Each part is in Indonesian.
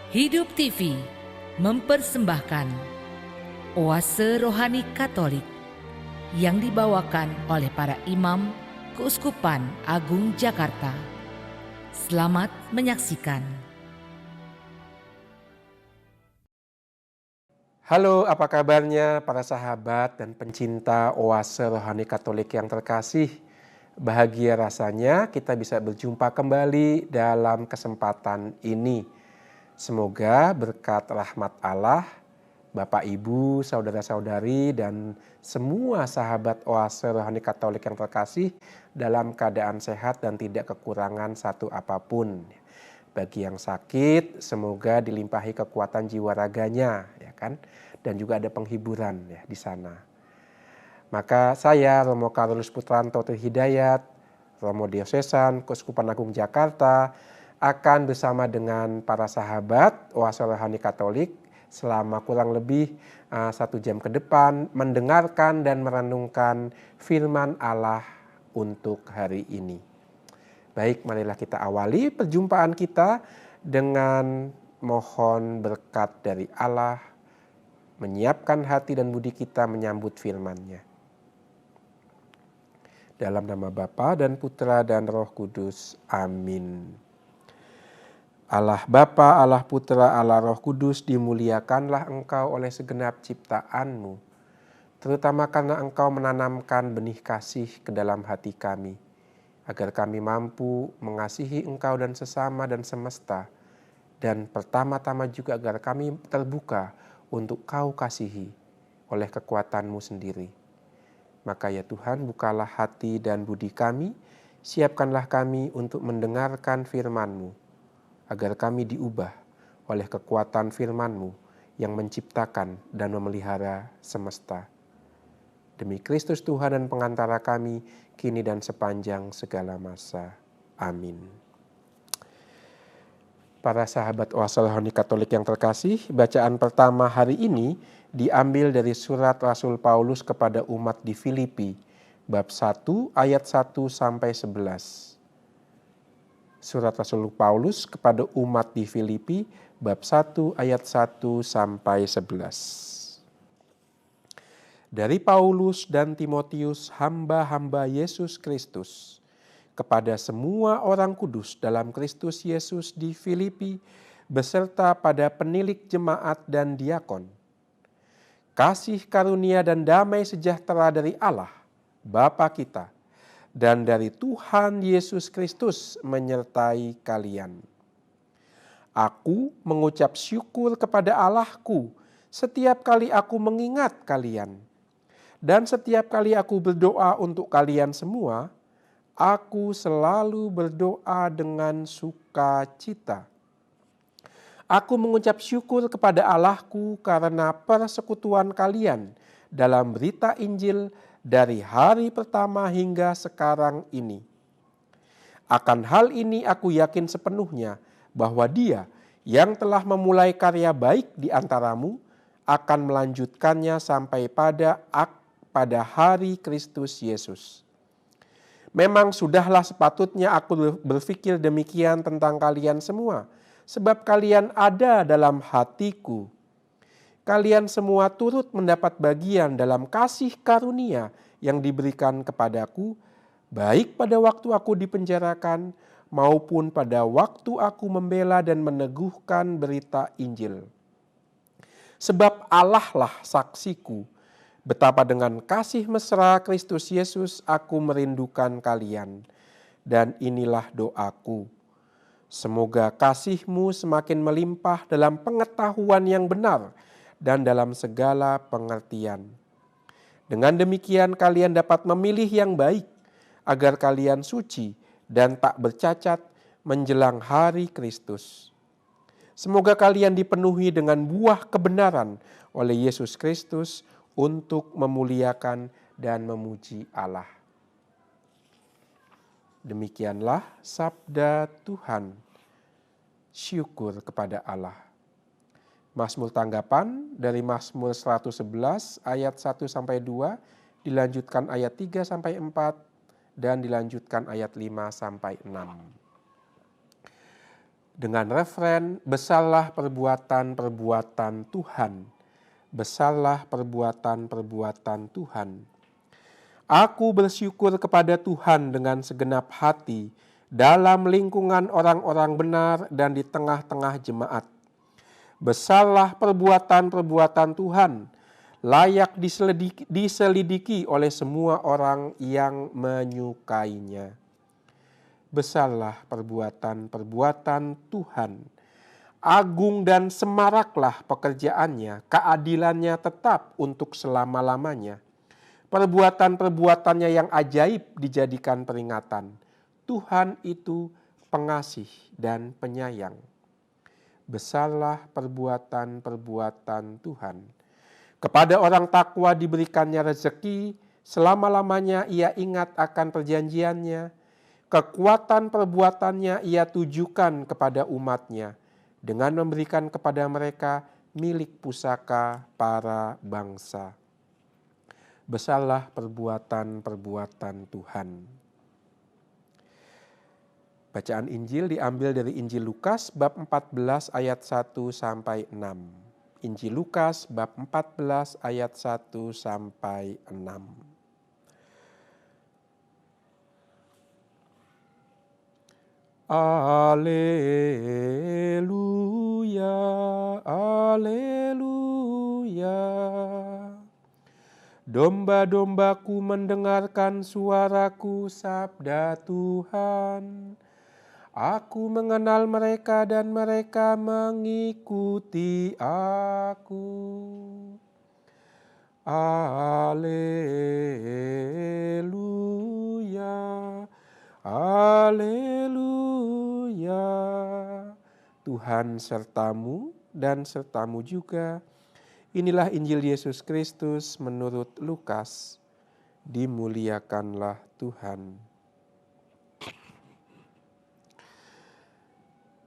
Hidup TV mempersembahkan Oase Rohani Katolik yang dibawakan oleh para imam Keuskupan Agung Jakarta. Selamat menyaksikan. Halo, apa kabarnya para sahabat dan pencinta Oase Rohani Katolik yang terkasih? Bahagia rasanya kita bisa berjumpa kembali dalam kesempatan ini. Semoga berkat rahmat Allah, Bapak Ibu, saudara-saudari, dan semua sahabat Oase Rohani Katolik yang terkasih dalam keadaan sehat dan tidak kekurangan satu apapun. Bagi yang sakit, semoga dilimpahi kekuatan jiwa raganya, ya kan? Dan juga ada penghiburan ya di sana. Maka saya, Romo Karolus Putranto Trihidayat, Romo Diosesan Keuskupan Agung Jakarta, akan bersama dengan para sahabat Oase Rohani Katolik selama kurang lebih 1 jam ke depan mendengarkan dan merenungkan firman Allah untuk hari ini. Baik, marilah kita awali perjumpaan kita dengan mohon berkat dari Allah, menyiapkan hati dan budi kita menyambut firman-Nya. Dalam nama Bapa dan Putra dan Roh Kudus. Amin. Allah Bapa, Allah Putra, Allah Roh Kudus, dimuliakanlah Engkau oleh segenap ciptaan-Mu, terutama karena Engkau menanamkan benih kasih ke dalam hati kami, agar kami mampu mengasihi Engkau dan sesama dan semesta, dan pertama-tama juga agar kami terbuka untuk Kau kasihi oleh kekuatan-Mu sendiri. Maka ya Tuhan, bukalah hati dan budi kami, siapkanlah kami untuk mendengarkan firman-Mu, agar kami diubah oleh kekuatan firman-Mu yang menciptakan dan memelihara semesta. Demi Kristus Tuhan dan pengantara kami, kini dan sepanjang segala masa. Amin. Para sahabat Oase Rohani Katolik yang terkasih, bacaan pertama hari ini diambil dari surat Rasul Paulus kepada umat di Filipi, bab 1 ayat 1 sampai 11. Surat Rasul Paulus kepada umat di Filipi, bab 1 ayat 1 sampai 11. Dari Paulus dan Timotius, hamba-hamba Yesus Kristus, kepada semua orang kudus dalam Kristus Yesus di Filipi, beserta pada penilik jemaat dan diakon. Kasih karunia dan damai sejahtera dari Allah, Bapa kita, dan dari Tuhan Yesus Kristus menyertai kalian. Aku mengucap syukur kepada Allahku setiap kali aku mengingat kalian. Dan setiap kali aku berdoa untuk kalian semua, aku selalu berdoa dengan sukacita. Aku mengucap syukur kepada Allahku karena persekutuan kalian dalam berita Injil dari hari pertama hingga sekarang ini. Akan hal ini aku yakin sepenuhnya bahwa Dia yang telah memulai karya baik di antaramu akan melanjutkannya sampai pada hari Kristus Yesus. Memang sudahlah sepatutnya aku berpikir demikian tentang kalian semua, sebab kalian ada dalam hatiku. Kalian semua turut mendapat bagian dalam kasih karunia yang diberikan kepadaku, baik pada waktu aku dipenjarakan maupun pada waktu aku membela dan meneguhkan berita Injil. Sebab Allah lah saksiku, betapa dengan kasih mesra Kristus Yesus aku merindukan kalian. Dan inilah doaku. Semoga kasih-Mu semakin melimpah dalam pengetahuan yang benar dan dalam segala pengertian. Dengan demikian kalian dapat memilih yang baik, agar kalian suci dan tak bercacat menjelang hari Kristus. Semoga kalian dipenuhi dengan buah kebenaran oleh Yesus Kristus untuk memuliakan dan memuji Allah. Demikianlah sabda Tuhan. Syukur kepada Allah. Mazmur tanggapan dari Mazmur 111 ayat 1 sampai 2, dilanjutkan ayat 3 sampai 4 dan dilanjutkan ayat 5 sampai 6. dengan referen besarlah perbuatan-perbuatan Tuhan, besarlah perbuatan-perbuatan Tuhan. Aku bersyukur kepada Tuhan dengan segenap hati dalam lingkungan orang-orang benar dan di tengah-tengah jemaat. Besarlah perbuatan-perbuatan Tuhan, layak diselidiki oleh semua orang yang menyukainya. Besarlah perbuatan-perbuatan Tuhan, agung dan semaraklah pekerjaannya, keadilannya tetap untuk selama-lamanya. Perbuatan-perbuatannya yang ajaib dijadikan peringatan. Tuhan itu pengasih dan penyayang. Besarlah perbuatan-perbuatan Tuhan. Kepada orang takwa diberikannya rezeki, selama-lamanya ia ingat akan perjanjiannya. Kekuatan perbuatannya ia tujukan kepada umatnya, dengan memberikan kepada mereka milik pusaka para bangsa. Besarlah perbuatan-perbuatan Tuhan. Bacaan Injil diambil dari Injil Lukas bab 14 ayat 1 sampai 6. Injil Lukas bab 14 ayat 1 sampai 6. Alleluia, alleluia. Domba-dombaku mendengarkan suaraku, sabda Tuhan. Aku mengenal mereka dan mereka mengikuti aku. Alleluia, alleluia. Tuhan sertamu dan sertamu juga. Inilah Injil Yesus Kristus menurut Lukas. Dimuliakanlah Tuhan.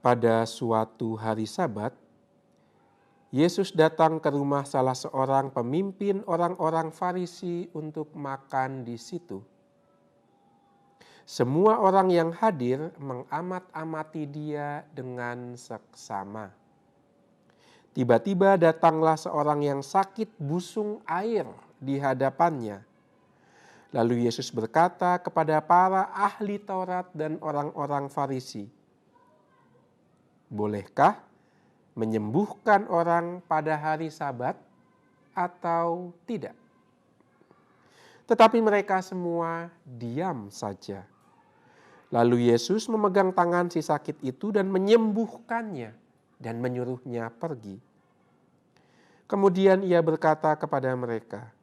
Pada suatu hari Sabat, Yesus datang ke rumah salah seorang pemimpin orang-orang Farisi untuk makan di situ. Semua orang yang hadir mengamat-amati dia dengan seksama. Tiba-tiba datanglah seorang yang sakit busung air di hadapannya. Lalu Yesus berkata kepada para ahli Taurat dan orang-orang Farisi, "Bolehkah menyembuhkan orang pada hari Sabat atau tidak?" Tetapi mereka semua diam saja. Lalu Yesus memegang tangan si sakit itu dan menyembuhkannya dan menyuruhnya pergi. Kemudian ia berkata kepada mereka,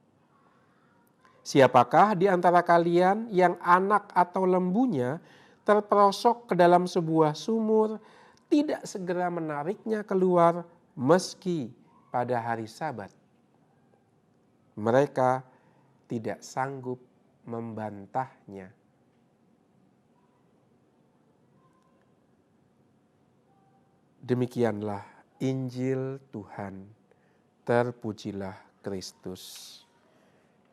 "Siapakah di antara kalian yang anak atau lembunya terperosok ke dalam sebuah sumur, tidak segera menariknya keluar meski pada hari Sabat?" Mereka tidak sanggup membantahnya. Demikianlah Injil Tuhan. Terpujilah Kristus.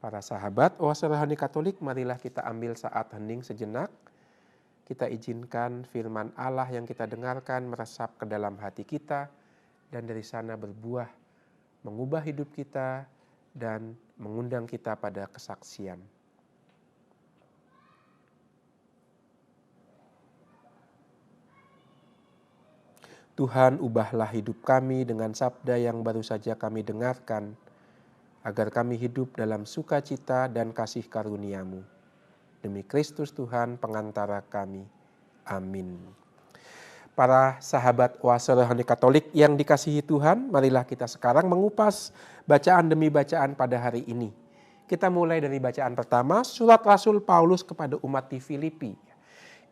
Para sahabat Oase Rohani Katolik, marilah kita ambil saat hening sejenak. Kita izinkan firman Allah yang kita dengarkan meresap ke dalam hati kita dan dari sana berbuah, mengubah hidup kita dan mengundang kita pada kesaksian. Tuhan, ubahlah hidup kami dengan sabda yang baru saja kami dengarkan, agar kami hidup dalam sukacita dan kasih karunia-Mu. Demi Kristus Tuhan, pengantara kami. Amin. Para sahabat Oase Rohani Katolik yang dikasihi Tuhan, marilah kita sekarang mengupas bacaan demi bacaan pada hari ini. Kita mulai dari bacaan pertama, surat Rasul Paulus kepada umat di Filipi.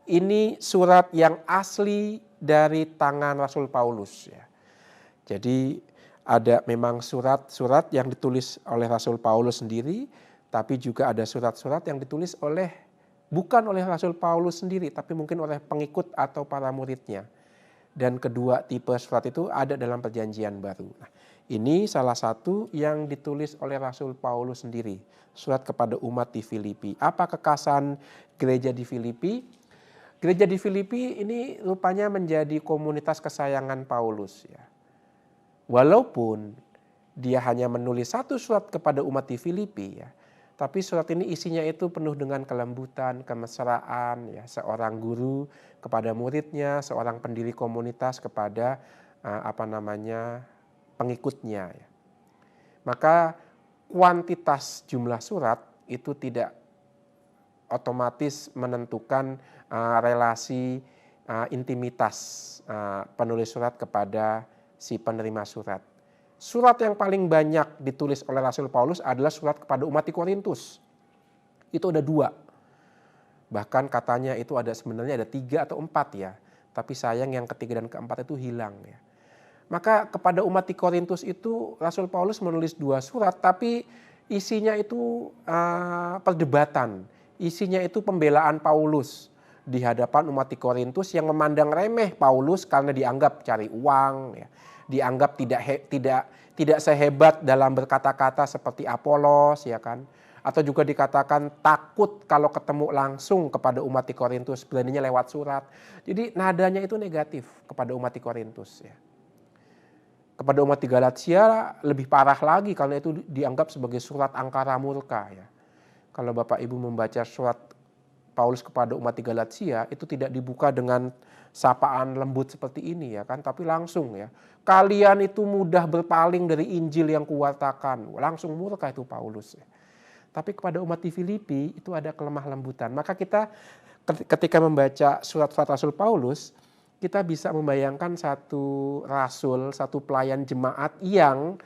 Ini surat yang asli dari tangan Rasul Paulus. Jadi ada memang surat-surat yang ditulis oleh Rasul Paulus sendiri, tapi juga ada surat-surat yang ditulis bukan oleh Rasul Paulus sendiri, tapi mungkin oleh pengikut atau para muridnya. Dan kedua tipe surat itu ada dalam Perjanjian Baru. Nah, ini salah satu yang ditulis oleh Rasul Paulus sendiri, surat kepada umat di Filipi. Apa kekhasan gereja di Filipi? Gereja di Filipi ini rupanya menjadi komunitas kesayangan Paulus ya. Walaupun dia hanya menulis satu surat kepada umat di Filipi ya, tapi surat ini isinya itu penuh dengan kelembutan, kemesraan ya, seorang guru kepada muridnya, seorang pendiri komunitas kepada pengikutnya ya. Maka kuantitas jumlah surat itu tidak otomatis menentukan relasi intimitas penulis surat kepada si penerima surat. Surat yang paling banyak ditulis oleh Rasul Paulus adalah surat kepada umat di Korintus. Itu ada 2. Bahkan katanya itu sebenarnya ada 3 atau 4 ya. Tapi sayang yang ketiga dan keempat itu hilang ya. Maka kepada umat di Korintus itu Rasul Paulus menulis 2 surat, tapi isinya itu perdebatan. Isinya itu pembelaan Paulus di hadapan umat di Korintus yang memandang remeh Paulus karena dianggap cari uang ya. Dianggap tidak sehebat dalam berkata-kata seperti Apolos ya kan, atau juga dikatakan takut kalau ketemu langsung kepada umat di Korintus, beraninya lewat surat. Jadi nadanya itu negatif kepada umat di Korintus ya. Kepada umat di Galatia lebih parah lagi karena itu dianggap sebagai surat angkara murka ya. Kalau Bapak Ibu membaca surat Paulus kepada umat di Galatia itu tidak dibuka dengan sapaan lembut seperti ini ya kan, tapi langsung ya. Kalian itu mudah berpaling dari Injil yang kuwartakan. Langsung murka itu Paulus ya. Tapi kepada umat di Filipi itu ada kelemah lembutan. Maka kita ketika membaca surat-surat Rasul Paulus, kita bisa membayangkan satu rasul, satu pelayan jemaat yang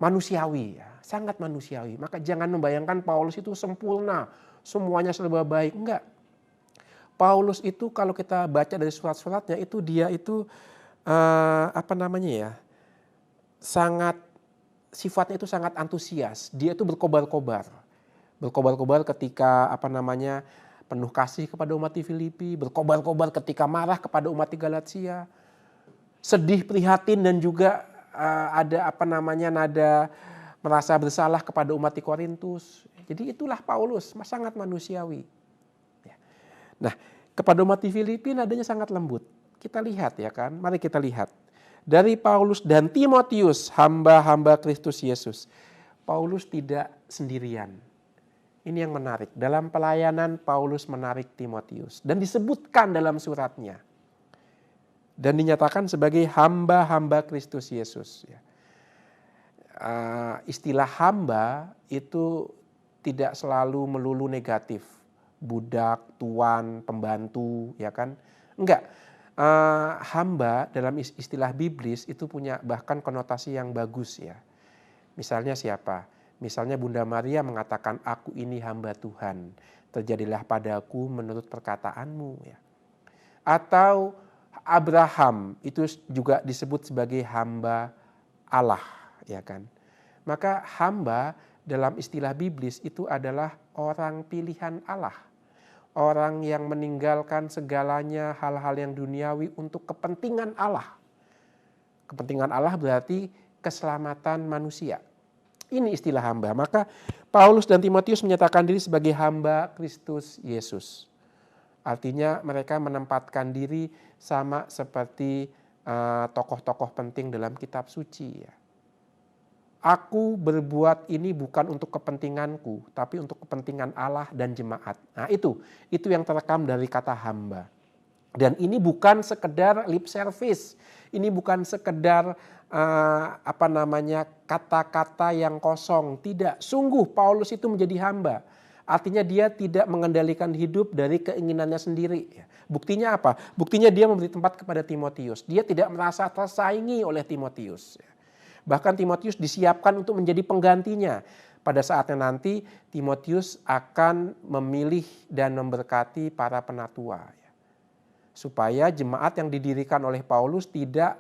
manusiawi ya, sangat manusiawi. Maka jangan membayangkan Paulus itu sempurna, semuanya serba baik. Enggak. Paulus itu kalau kita baca dari surat-suratnya itu dia itu sifatnya itu sangat antusias. Dia itu berkobar-kobar ketika penuh kasih kepada umat di Filipi, berkobar-kobar ketika marah kepada umat di Galatia, sedih, prihatin dan juga ada nada merasa bersalah kepada umat di Korintus. Jadi itulah Paulus, sangat manusiawi. Nah, kepada umat di Filipi nadanya sangat lembut. Kita lihat ya kan, mari kita lihat. Dari Paulus dan Timotius, hamba-hamba Kristus Yesus. Paulus tidak sendirian. Ini yang menarik. Dalam pelayanan Paulus menarik Timotius. Dan disebutkan dalam suratnya. Dan dinyatakan sebagai hamba-hamba Kristus Yesus. Istilah hamba itu tidak selalu melulu negatif. Budak, tuan, pembantu, ya kan? Enggak. Hamba dalam istilah biblis itu punya bahkan konotasi yang bagus ya. Misalnya siapa? Misalnya Bunda Maria mengatakan, aku ini hamba Tuhan, terjadilah padaku menurut perkataanmu ya. Atau Abraham itu juga disebut sebagai hamba Allah ya kan. Maka hamba dalam istilah biblis itu adalah orang pilihan Allah. Orang yang meninggalkan segalanya hal-hal yang duniawi untuk kepentingan Allah. Kepentingan Allah berarti keselamatan manusia. Ini istilah hamba. Maka Paulus dan Timotius menyatakan diri sebagai hamba Kristus Yesus. Artinya mereka menempatkan diri sama seperti tokoh-tokoh penting dalam kitab suci ya. Aku berbuat ini bukan untuk kepentinganku, tapi untuk kepentingan Allah dan jemaat. Nah itu yang terekam dari kata hamba. Dan ini bukan sekedar lip service, ini bukan sekedar kata-kata yang kosong. Tidak, sungguh Paulus itu menjadi hamba. Artinya dia tidak mengendalikan hidup dari keinginannya sendiri. Buktinya apa? Buktinya dia memberi tempat kepada Timotius. Dia tidak merasa tersaingi oleh Timotius. Bahkan Timotius disiapkan untuk menjadi penggantinya. Pada saatnya nanti Timotius akan memilih dan memberkati para penatua. Supaya jemaat yang didirikan oleh Paulus tidak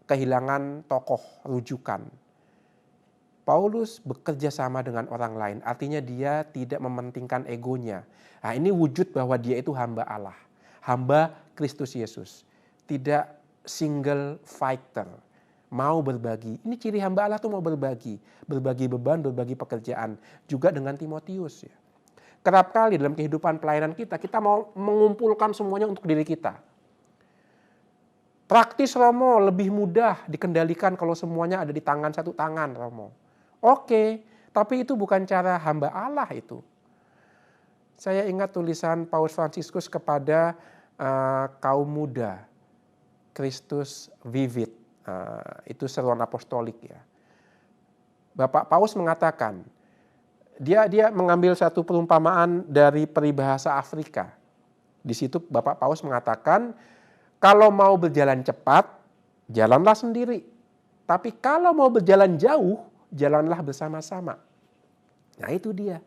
kehilangan tokoh rujukan. Paulus bekerja sama dengan orang lain. Artinya dia tidak mementingkan egonya. Nah, ini wujud bahwa dia itu hamba Allah. Hamba Kristus Yesus. Tidak single fighter. Mau berbagi. Ini ciri hamba Allah tuh mau berbagi. Berbagi beban, berbagi pekerjaan. Juga dengan Timotius ya. Kerap kali dalam kehidupan pelayanan kita mau mengumpulkan semuanya untuk diri kita. Praktis Romo lebih mudah dikendalikan kalau semuanya ada di tangan satu tangan Romo. Oke, tapi itu bukan cara hamba Allah itu. Saya ingat tulisan Paus Fransiskus kepada kaum muda, Christus Vivit, itu seruan apostolik ya. Bapak Paus mengatakan, dia mengambil satu perumpamaan dari peribahasa Afrika. Di situ Bapak Paus mengatakan, kalau mau berjalan cepat, jalanlah sendiri. Tapi kalau mau berjalan jauh, jalanlah bersama-sama. Nah itu dia.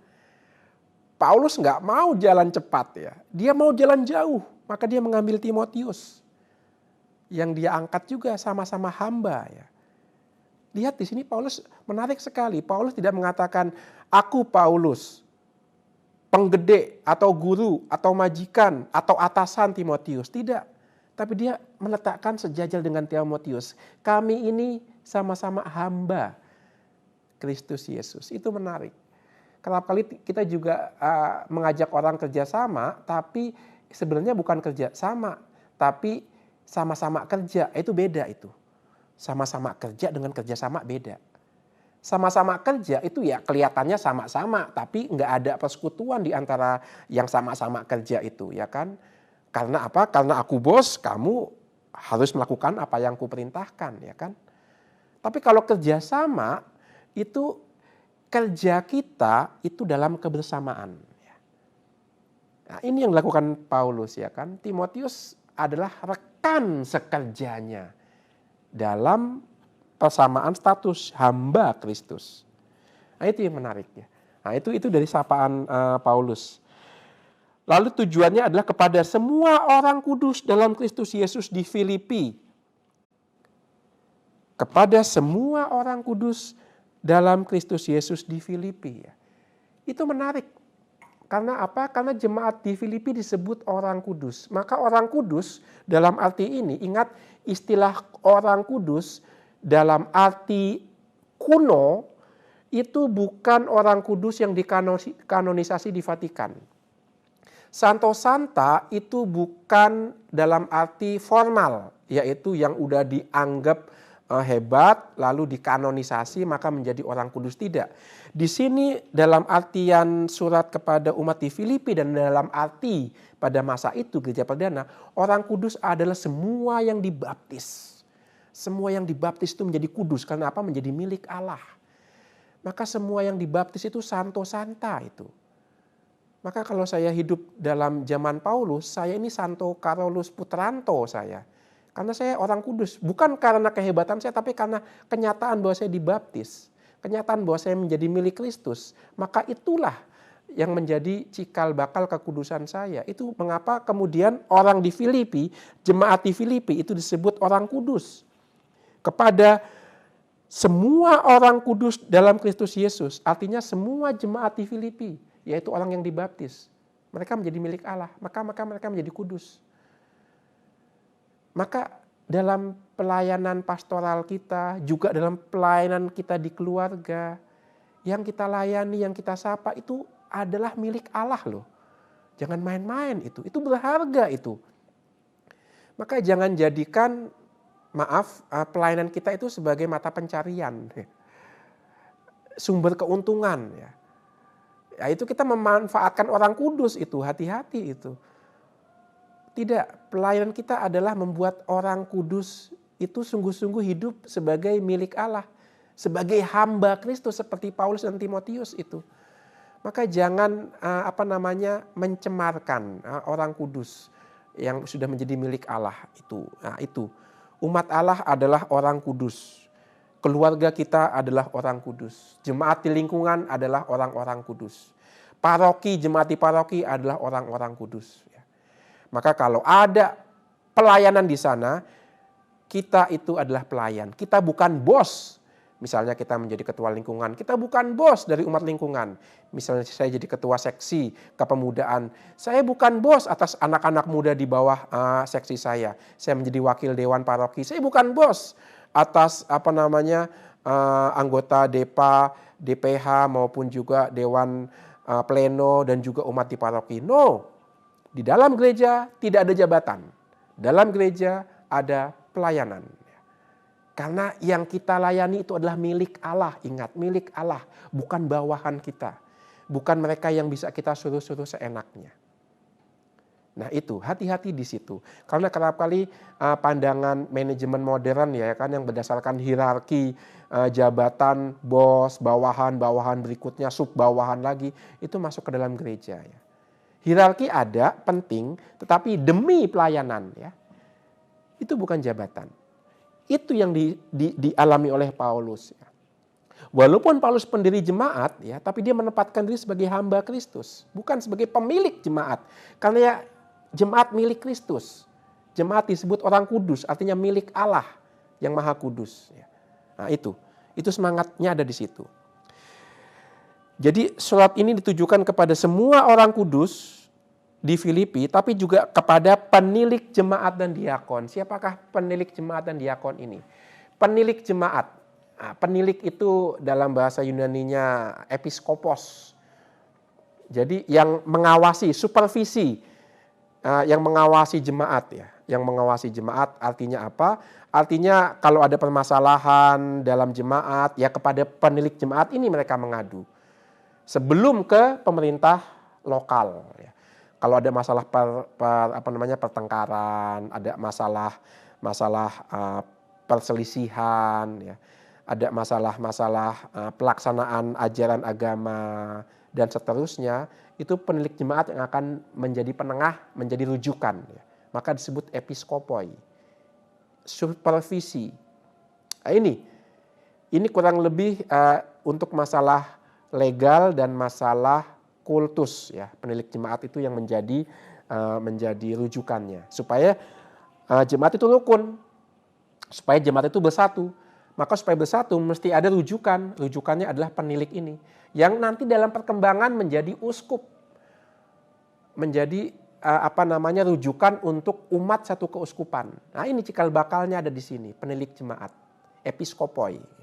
Paulus nggak mau jalan cepat ya. Dia mau jalan jauh. Maka dia mengambil Timotius. Yang dia angkat juga sama-sama hamba ya. Lihat di sini Paulus menarik sekali. Paulus tidak mengatakan, aku Paulus, penggede atau guru atau majikan atau atasan Timotius. Tidak. Tapi dia meletakkan sejajar dengan Timotius. Kami ini sama-sama hamba Kristus Yesus. Itu menarik. Kerap kali kita juga mengajak orang kerjasama, tapi sebenarnya bukan kerjasama, tapi sama-sama kerja. Itu beda itu. Sama-sama kerja dengan kerjasama beda. Sama-sama kerja itu ya kelihatannya sama-sama, tapi nggak ada persekutuan di antara yang sama-sama kerja itu, ya kan? Karena apa? Karena aku bos, kamu harus melakukan apa yang kuperintahkan, ya kan? Tapi kalau kerjasama itu kerja kita itu dalam kebersamaan. Nah, ini yang dilakukan Paulus, ya kan? Timotius adalah rekan sekerjanya dalam persamaan status hamba Kristus. Nah, itu yang menarik ya. Nah, itu dari sapaan Paulus. Lalu tujuannya adalah kepada semua orang kudus dalam Kristus Yesus di Filipi. Kepada semua orang kudus dalam Kristus Yesus di Filipi. Itu menarik. Karena apa? Karena jemaat di Filipi disebut orang kudus. Maka orang kudus dalam arti ini, ingat istilah orang kudus dalam arti kuno, itu bukan orang kudus yang dikanonisasi di Vatikan. Santo Santa itu bukan dalam arti formal, yaitu yang udah dianggap hebat lalu dikanonisasi maka menjadi orang kudus. Tidak. Di sini dalam artian surat kepada umat di Filipi dan dalam arti pada masa itu gereja perdana, orang kudus adalah semua yang dibaptis. Semua yang dibaptis itu menjadi kudus karena apa? Menjadi milik Allah. Maka semua yang dibaptis itu Santo Santa itu. Maka kalau saya hidup dalam zaman Paulus, saya ini Santo Carolus Putranto saya. Karena saya orang kudus. Bukan karena kehebatan saya, tapi karena kenyataan bahwa saya dibaptis. Kenyataan bahwa saya menjadi milik Kristus. Maka itulah yang menjadi cikal bakal kekudusan saya. Itu mengapa kemudian orang di Filipi, jemaat di Filipi itu disebut orang kudus. Kepada semua orang kudus dalam Kristus Yesus. Artinya semua jemaat di Filipi. Yaitu orang yang dibaptis. Mereka menjadi milik Allah. Maka mereka menjadi kudus. Maka dalam pelayanan pastoral kita, juga dalam pelayanan kita di keluarga, yang kita layani, yang kita sapa itu adalah milik Allah loh. Jangan main-main itu berharga itu. Maka jangan jadikan, pelayanan kita itu sebagai mata pencarian. Sumber keuntungan ya. Ya itu kita memanfaatkan orang kudus itu, hati-hati itu. Tidak, pelayanan kita adalah membuat orang kudus itu sungguh-sungguh hidup sebagai milik Allah. Sebagai hamba Kristus seperti Paulus dan Timotius itu. Maka jangan mencemarkan orang kudus yang sudah menjadi milik Allah itu. Nah, itu. Umat Allah adalah orang kudus. Keluarga kita adalah orang kudus. Jemaat di lingkungan adalah orang-orang kudus. Paroki, jemaat di paroki adalah orang-orang kudus. Maka kalau ada pelayanan di sana, kita itu adalah pelayan. Kita bukan bos. Misalnya kita menjadi ketua lingkungan, kita bukan bos dari umat lingkungan. Misalnya saya jadi ketua seksi kepemudaan, saya bukan bos atas anak-anak muda di bawah seksi saya. Saya menjadi wakil dewan paroki, saya bukan bos atas anggota DEPA, DPH maupun juga dewan pleno dan juga umat di paroki. No, di dalam gereja tidak ada jabatan. Dalam gereja ada pelayanan. Karena yang kita layani itu adalah milik Allah. Ingat, milik Allah, bukan bawahan kita. Bukan mereka yang bisa kita suruh-suruh seenaknya. Nah itu, hati-hati di situ. Karena kerap kali pandangan manajemen modern ya kan, yang berdasarkan hierarki jabatan, bos, bawahan, bawahan berikutnya, sub bawahan lagi, itu masuk ke dalam gereja ya. Hierarki ada, penting, tetapi demi pelayanan ya. Itu bukan jabatan. Itu yang dialami oleh Paulus ya. Walaupun Paulus pendiri jemaat ya, tapi dia menempatkan diri sebagai hamba Kristus, bukan sebagai pemilik jemaat. Karena ya jemaat milik Kristus. Jemaat disebut orang kudus, artinya milik Allah yang Maha Kudus ya. Nah, itu semangatnya ada di situ. Jadi surat ini ditujukan kepada semua orang kudus di Filipi, tapi juga kepada penilik jemaat dan diakon. Siapakah penilik jemaat dan diakon ini? Penilik jemaat. Nah, penilik itu dalam bahasa Yunaninya episkopos. Jadi yang mengawasi, supervisi, yang mengawasi jemaat ya. Yang mengawasi jemaat artinya apa? Artinya kalau ada permasalahan dalam jemaat, ya kepada penilik jemaat ini mereka mengadu. Sebelum ke pemerintah lokal ya. Kalau ada masalah pertengkaran, ada masalah perselisihan, ya, ada masalah pelaksanaan ajaran agama dan seterusnya, itu penilik jemaat yang akan menjadi penengah, menjadi rujukan. Ya. Maka disebut episkopoi, supervisi. Nah, ini kurang lebih untuk masalah legal dan masalah kultus ya, penilik jemaat itu yang menjadi rujukannya supaya jemaat itu rukun, supaya jemaat itu bersatu. Maka supaya bersatu mesti ada rujukan. Rujukannya adalah penilik ini yang nanti dalam perkembangan menjadi uskup, menjadi rujukan untuk umat satu keuskupan. Nah ini cikal bakalnya ada di sini, penilik jemaat, episkopoi.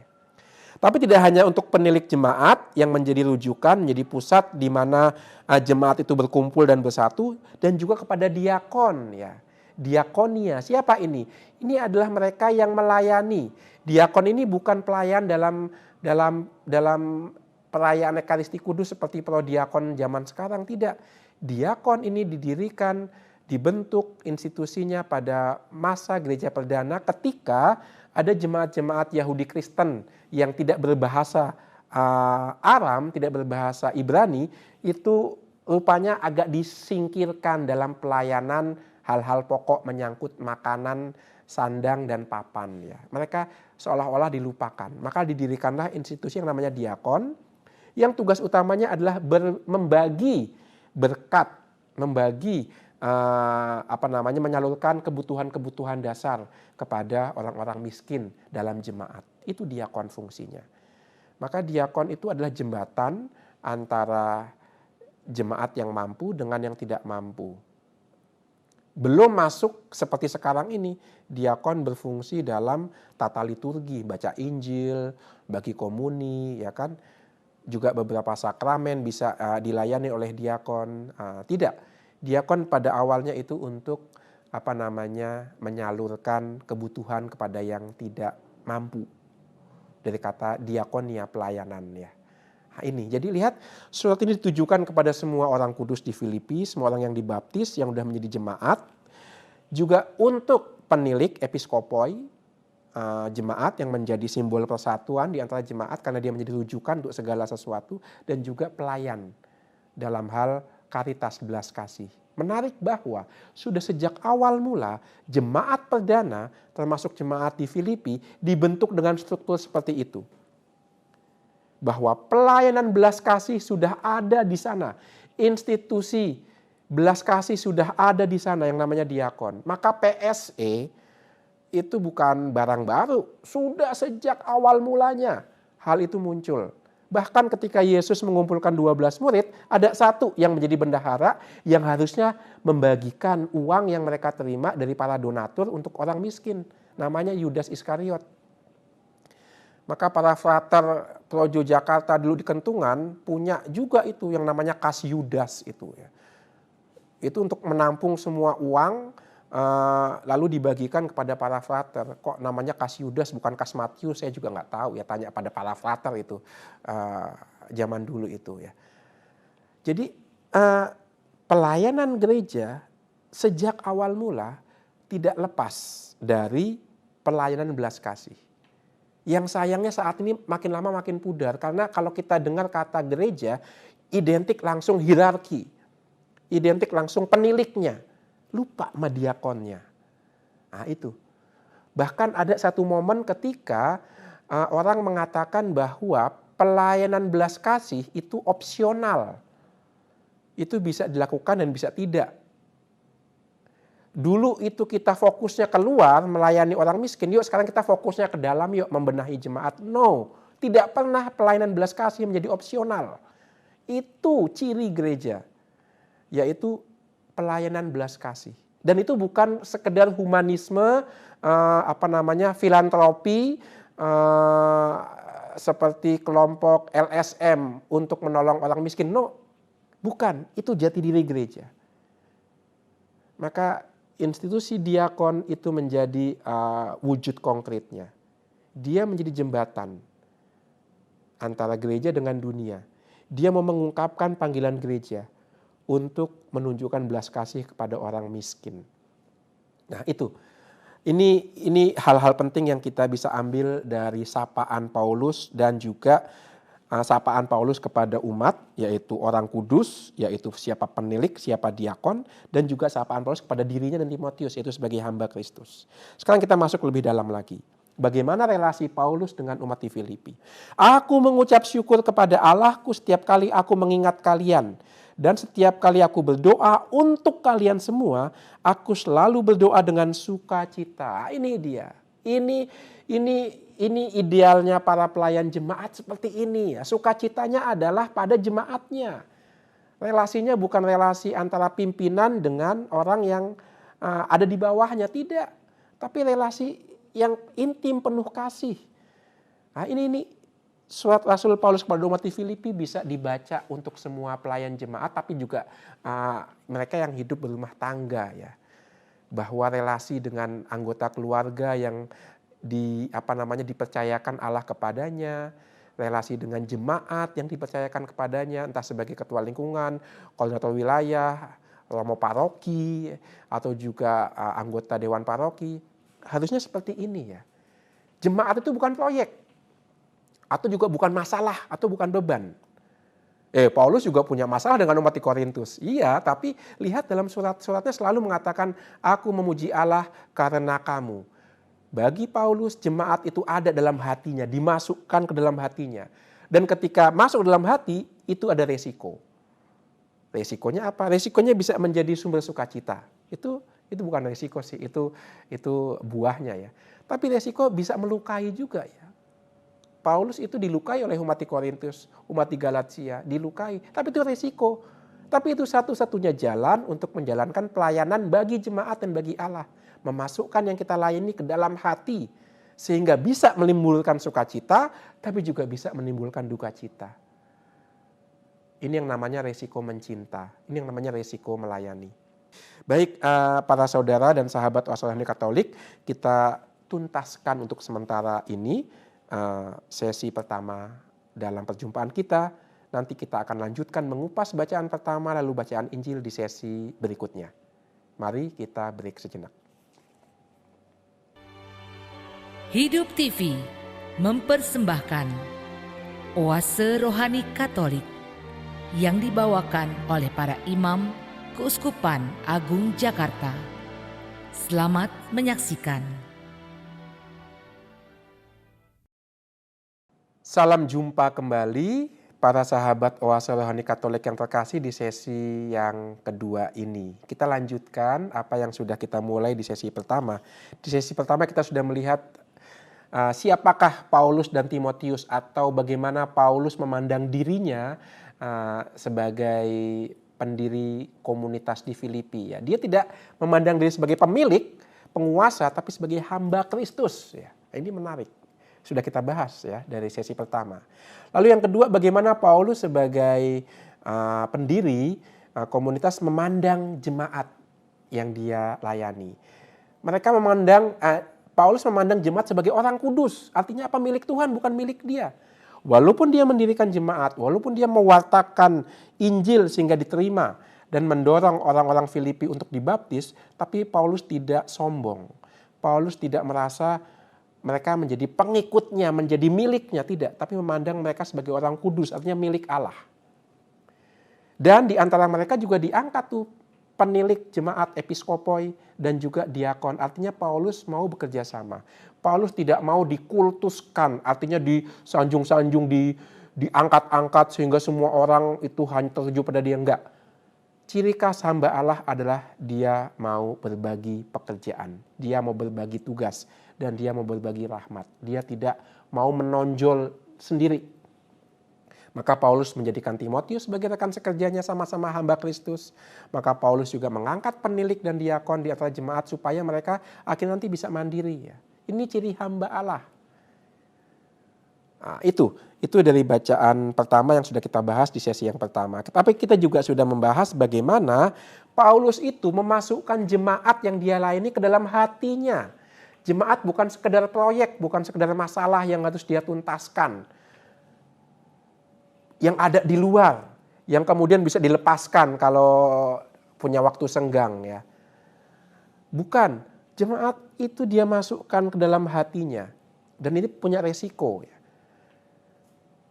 Tapi tidak hanya untuk penilik jemaat yang menjadi rujukan, menjadi pusat di mana jemaat itu berkumpul dan bersatu, dan juga kepada diakon ya. Diakonia, siapa ini? Ini adalah mereka yang melayani. Diakon ini bukan pelayan dalam perayaan Ekaristi Kudus seperti prodiakon zaman sekarang, tidak. Diakon ini didirikan, dibentuk institusinya pada masa gereja perdana ketika ada jemaat-jemaat Yahudi Kristen yang tidak berbahasa Aram, tidak berbahasa Ibrani, itu rupanya agak disingkirkan dalam pelayanan hal-hal pokok menyangkut makanan, sandang, dan papan. Ya. Mereka seolah-olah dilupakan. Maka didirikanlah institusi yang namanya diakon, yang tugas utamanya adalah membagi berkat, membagi menyalurkan kebutuhan-kebutuhan dasar kepada orang-orang miskin dalam jemaat. Itu diakon fungsinya. Maka diakon itu adalah jembatan antara jemaat yang mampu dengan yang tidak mampu. Belum masuk seperti sekarang ini, diakon berfungsi dalam tata liturgi, baca Injil, bagi komuni, ya kan? Juga beberapa sakramen bisa dilayani oleh diakon. Tidak. Diakon pada awalnya itu untuk menyalurkan kebutuhan kepada yang tidak mampu. Dari kata diakonia, pelayanan ya. Nah, ini. Jadi lihat surat ini ditujukan kepada semua orang kudus di Filipi, semua orang yang dibaptis, yang sudah menjadi jemaat. Juga untuk penilik episkopoi, jemaat yang menjadi simbol persatuan di antara jemaat karena dia menjadi rujukan untuk segala sesuatu, dan juga pelayan dalam hal karitas belas kasih. Menarik bahwa sudah sejak awal mula jemaat perdana termasuk jemaat di Filipi dibentuk dengan struktur seperti itu. Bahwa pelayanan belas kasih sudah ada di sana. Institusi belas kasih sudah ada di sana yang namanya diakon. Maka PSE itu bukan barang baru. Sudah sejak awal mulanya hal itu muncul. Bahkan ketika Yesus mengumpulkan 12 murid, ada satu yang menjadi bendahara yang harusnya membagikan uang yang mereka terima dari para donatur untuk orang miskin. Namanya Yudas Iskariot. Maka para frater Projo Jakarta dulu di Kentungan punya juga itu yang namanya kas Yudas itu ya. Itu untuk menampung semua uang lalu dibagikan kepada para frater. Kok namanya kas Yudas bukan kas Matius, saya juga nggak tahu ya, tanya pada para frater itu zaman dulu itu ya. Jadi pelayanan gereja sejak awal mula tidak lepas dari pelayanan belas kasih. Yang sayangnya saat ini makin lama makin pudar, karena kalau kita dengar kata gereja identik langsung hierarki, identik langsung peniliknya, lupa sama diakonnya. Nah itu. Bahkan ada satu momen ketika orang mengatakan bahwa pelayanan belas kasih itu opsional. Itu bisa dilakukan dan bisa tidak. Dulu itu kita fokusnya keluar melayani orang miskin, yuk sekarang kita fokusnya ke dalam, yuk membenahi jemaat. No, tidak pernah pelayanan belas kasih menjadi opsional. Itu ciri gereja, yaitu pelayanan belas kasih. Dan itu bukan sekedar humanisme, filantropi, seperti kelompok LSM untuk menolong orang miskin. No, bukan, itu jati diri gereja. Maka institusi diakon itu menjadi wujud konkretnya. Dia menjadi jembatan antara gereja dengan dunia. Dia mau mengungkapkan panggilan gereja untuk menunjukkan belas kasih kepada orang miskin. Nah itu, ini hal-hal penting yang kita bisa ambil dari sapaan Paulus dan juga sapaan Paulus kepada umat, yaitu orang kudus, yaitu siapa penilik, siapa diakon, dan juga sapaan Paulus kepada dirinya dan Timotius, yaitu sebagai hamba Kristus. Sekarang kita masuk lebih dalam lagi. Bagaimana relasi Paulus dengan umat di Filipi? Aku mengucap syukur kepada Allahku setiap kali aku mengingat kalian. Dan setiap kali aku berdoa untuk kalian semua, aku selalu berdoa dengan sukacita. Ini dia. Ini idealnya para pelayan jemaat seperti ini ya. Sukacitanya adalah pada jemaatnya. Relasinya bukan relasi antara pimpinan dengan orang yang ada di bawahnya, tidak. Tapi relasi yang intim penuh kasih. Nah, ini surat Rasul Paulus kepada umat di Filipi bisa dibaca untuk semua pelayan jemaat, tapi juga mereka yang hidup berumah tangga ya. Bahwa relasi dengan anggota keluarga yang dipercayakan Allah kepadanya, relasi dengan jemaat yang dipercayakan kepadanya, entah sebagai ketua lingkungan, koordinator wilayah, romo paroki, atau juga anggota dewan paroki, harusnya seperti ini ya. Jemaat itu bukan proyek, atau juga bukan masalah, atau bukan beban. Paulus juga punya masalah dengan umat di Korintus. Iya, tapi lihat dalam surat-suratnya selalu mengatakan, aku memuji Allah karena kamu. Bagi Paulus, jemaat itu ada dalam hatinya, dimasukkan ke dalam hatinya. Dan ketika masuk dalam hati, itu ada resiko. Resikonya apa? Resikonya bisa menjadi sumber sukacita. Itu bukan resiko sih, itu buahnya ya. Tapi resiko bisa melukai juga ya. Paulus itu dilukai oleh umat di Korintus, umat di Galatia, dilukai. Tapi itu resiko. Tapi itu satu-satunya jalan untuk menjalankan pelayanan bagi jemaat dan bagi Allah. Memasukkan yang kita layani ke dalam hati. Sehingga bisa menimbulkan sukacita, tapi juga bisa menimbulkan duka cita. Ini yang namanya resiko mencinta. Ini yang namanya resiko melayani. Baik para saudara dan sahabat Oase Rohani Katolik, kita tuntaskan untuk sementara ini sesi pertama dalam perjumpaan kita. Nanti kita akan lanjutkan mengupas bacaan pertama lalu bacaan Injil di sesi berikutnya. Mari kita break sejenak. Hidup TV mempersembahkan Oase Rohani Katolik yang dibawakan oleh para imam Keuskupan Agung Jakarta. Selamat menyaksikan. Salam jumpa kembali para sahabat Oase Rohani Katolik yang terkasih di sesi yang kedua ini. Kita lanjutkan apa yang sudah kita mulai di sesi pertama. Di sesi pertama kita sudah melihat siapakah Paulus dan Timotius, atau bagaimana Paulus memandang dirinya sebagai pendiri komunitas di Filipi. Ya. Dia tidak memandang diri sebagai pemilik, penguasa, tapi sebagai hamba Kristus. Ya. Ini menarik. sudah kita bahas ya dari sesi pertama. Lalu yang kedua, bagaimana Paulus sebagai pendiri komunitas memandang jemaat yang dia layani. Mereka Paulus memandang jemaat sebagai orang kudus. Artinya apa? Milik Tuhan, bukan milik dia. Walaupun dia mendirikan jemaat, walaupun dia mewartakan Injil sehingga diterima dan mendorong orang-orang Filipi untuk dibaptis, tapi Paulus tidak sombong. Paulus tidak merasa mereka menjadi pengikutnya, menjadi miliknya, tidak. Tapi memandang mereka sebagai orang kudus, artinya milik Allah. Dan di antara mereka juga diangkat tuh penilik jemaat, episkopoi, dan juga diakon. Artinya Paulus mau bekerja sama. Paulus tidak mau dikultuskan, artinya disanjung-sanjung, diangkat-angkat sehingga semua orang itu hanya tertuju pada dia. Enggak. Ciri khas hamba Allah adalah dia mau berbagi pekerjaan. Dia mau berbagi tugas. Dan dia mau berbagi rahmat. Dia tidak mau menonjol sendiri. Maka Paulus menjadikan Timotius sebagai rekan sekerjanya, sama-sama hamba Kristus. Maka Paulus juga mengangkat penilik dan diakon di antara jemaat supaya mereka akhirnya nanti bisa mandiri. Ya. Ini ciri hamba Allah. Nah, itu dari bacaan pertama yang sudah kita bahas di sesi yang pertama. Tapi kita juga sudah membahas bagaimana Paulus itu memasukkan jemaat yang dia layani ke dalam hatinya. Jemaat bukan sekedar proyek, bukan sekedar masalah yang harus dia tuntaskan. Yang ada di luar, yang kemudian bisa dilepaskan kalau punya waktu senggang ya. Bukan, jemaat itu dia masukkan ke dalam hatinya. Dan ini punya resiko ya.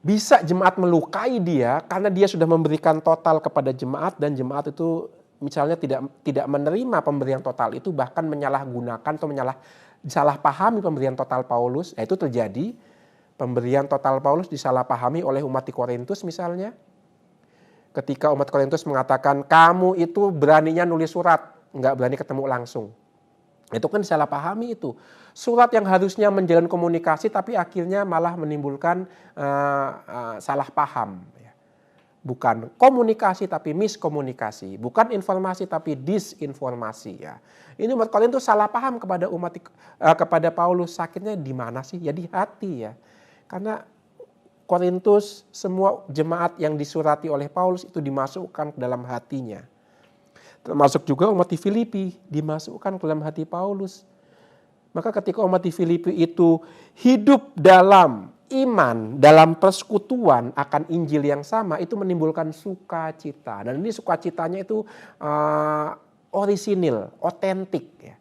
Bisa jemaat melukai dia karena dia sudah memberikan total kepada jemaat dan jemaat itu misalnya tidak menerima pemberian total itu, bahkan menyalahgunakan atau salah pahami pemberian total Paulus. Itu terjadi. Pemberian total Paulus disalahpahami oleh umat di Korintus misalnya. Ketika umat Korintus mengatakan kamu itu beraninya nulis surat, nggak berani ketemu langsung. Itu kan disalahpahami itu. Surat yang harusnya menjalin komunikasi tapi akhirnya malah menimbulkan salah paham. Bukan komunikasi tapi miskomunikasi. Bukan informasi tapi disinformasi ya. Ini umat Korintus salah paham kepada Paulus. Sakitnya di mana sih? Ya di hati ya. Karena Korintus, semua jemaat yang disurati oleh Paulus itu dimasukkan ke dalam hatinya. Termasuk juga umat di Filipi dimasukkan ke dalam hati Paulus. Maka ketika umat di Filipi itu hidup dalam iman, dalam persekutuan akan Injil yang sama, itu menimbulkan sukacita. Dan ini sukacitanya itu orisinil, otentik. Ya.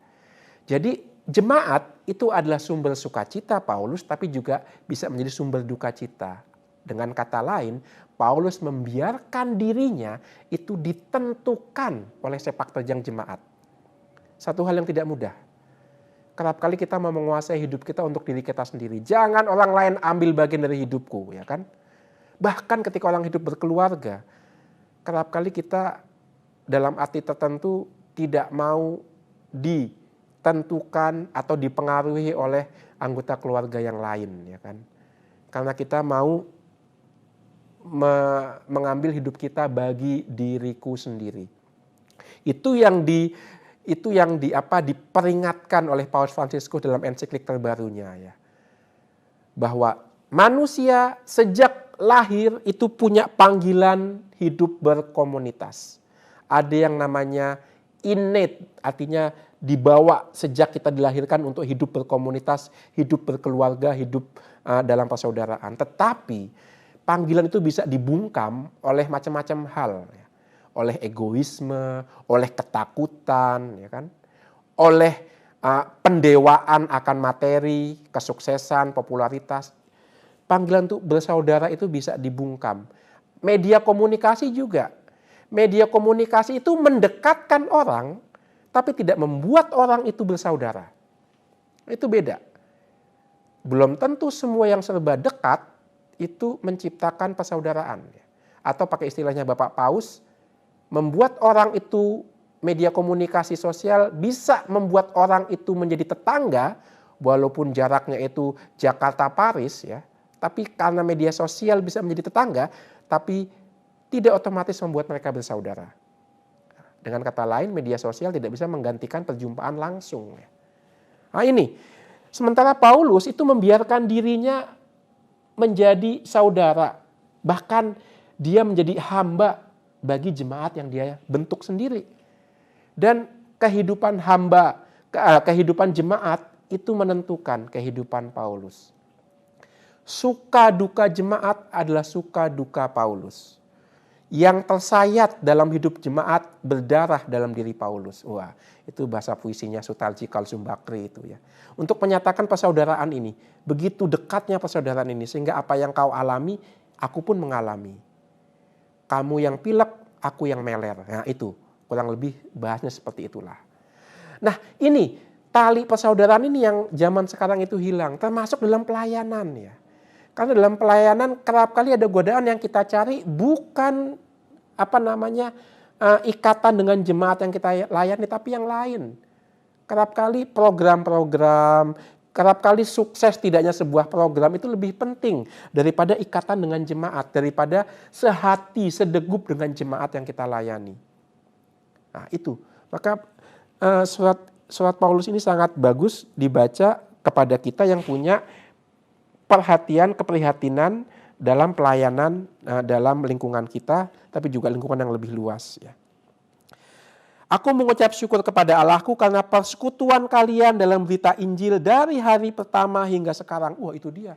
Jadi jemaat itu adalah sumber sukacita Paulus, tapi juga bisa menjadi sumber duka cita. Dengan kata lain, Paulus membiarkan dirinya itu ditentukan oleh sepak terjang jemaat. Satu hal yang tidak mudah. Kerap kali kita mau menguasai hidup kita untuk diri kita sendiri. Jangan orang lain ambil bagian dari hidupku, ya kan? Bahkan ketika orang hidup berkeluarga, kerap kali kita dalam arti tertentu tidak mau ditentukan atau dipengaruhi oleh anggota keluarga yang lain, ya kan? Karena kita mau mengambil hidup kita bagi diriku sendiri. Itu yang diperingatkan oleh Paus Fransiskus dalam ensiklik terbarunya ya. Bahwa manusia sejak lahir itu punya panggilan hidup berkomunitas. Ada yang namanya innate, artinya dibawa sejak kita dilahirkan untuk hidup berkomunitas, hidup berkeluarga, hidup dalam persaudaraan. Tetapi panggilan itu bisa dibungkam oleh macam-macam hal. Ya. Oleh egoisme, oleh ketakutan, ya kan? Oleh pendewaan akan materi, kesuksesan, popularitas. Panggilan untuk bersaudara itu bisa dibungkam. Media komunikasi juga. Media komunikasi itu mendekatkan orang, tapi tidak membuat orang itu bersaudara. Itu beda. Belum tentu semua yang serba dekat itu menciptakan persaudaraan. Atau pakai istilahnya Bapak Paus, membuat orang itu, media komunikasi sosial bisa membuat orang itu menjadi tetangga, walaupun jaraknya itu Jakarta-Paris ya. Tapi karena media sosial bisa menjadi tetangga, tapi tidak otomatis membuat mereka bersaudara. Dengan kata lain, media sosial tidak bisa menggantikan perjumpaan langsung. Nah ini, Sementara Paulus itu membiarkan dirinya menjadi saudara. Bahkan dia menjadi hamba bagi jemaat yang dia bentuk sendiri. Dan kehidupan hamba, kehidupan jemaat itu menentukan kehidupan Paulus. Suka duka jemaat adalah suka duka Paulus. Yang tersayat dalam hidup jemaat berdarah dalam diri Paulus. Wah, itu bahasa puisinya Sutalji Kalsumbakri itu ya. Untuk menyatakan persaudaraan ini, begitu dekatnya persaudaraan ini sehingga apa yang kau alami, aku pun mengalami. Kamu yang pilek, aku yang meler. Nah, itu kurang lebih bahasnya seperti itulah. Nah, ini tali persaudaraan ini yang zaman sekarang itu hilang, termasuk dalam pelayanan ya. Karena dalam pelayanan kerap kali ada godaan yang kita cari bukan ikatan dengan jemaat yang kita layani, tapi yang lain. Kerap kali program-program, kerap kali sukses tidaknya sebuah program itu lebih penting daripada ikatan dengan jemaat, daripada sehati, sedegup dengan jemaat yang kita layani. Nah itu, maka surat Paulus ini sangat bagus dibaca kepada kita yang punya perhatian, keprihatinan dalam pelayanan dalam lingkungan kita, tapi juga lingkungan yang lebih luas ya. Aku mengucap syukur kepada Allahku karena persekutuan kalian dalam berita Injil dari hari pertama hingga sekarang. Wah, itu dia.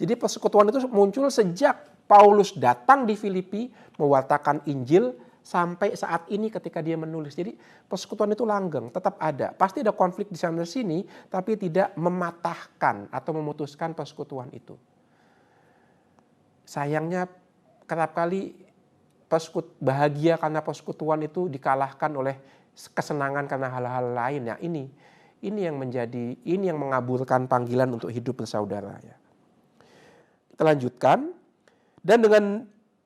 Jadi persekutuan itu muncul sejak Paulus datang di Filipi mewartakan Injil sampai saat ini ketika dia menulis. Jadi persekutuan itu langgeng, tetap ada. Pasti ada konflik di sana sini, tapi tidak mematahkan atau memutuskan persekutuan itu. Sayangnya kerap kali bahagia karena persekutuan itu dikalahkan oleh kesenangan karena hal-hal lain. Ya, ini yang mengaburkan panggilan untuk hidup bersaudara ya. Kita lanjutkan.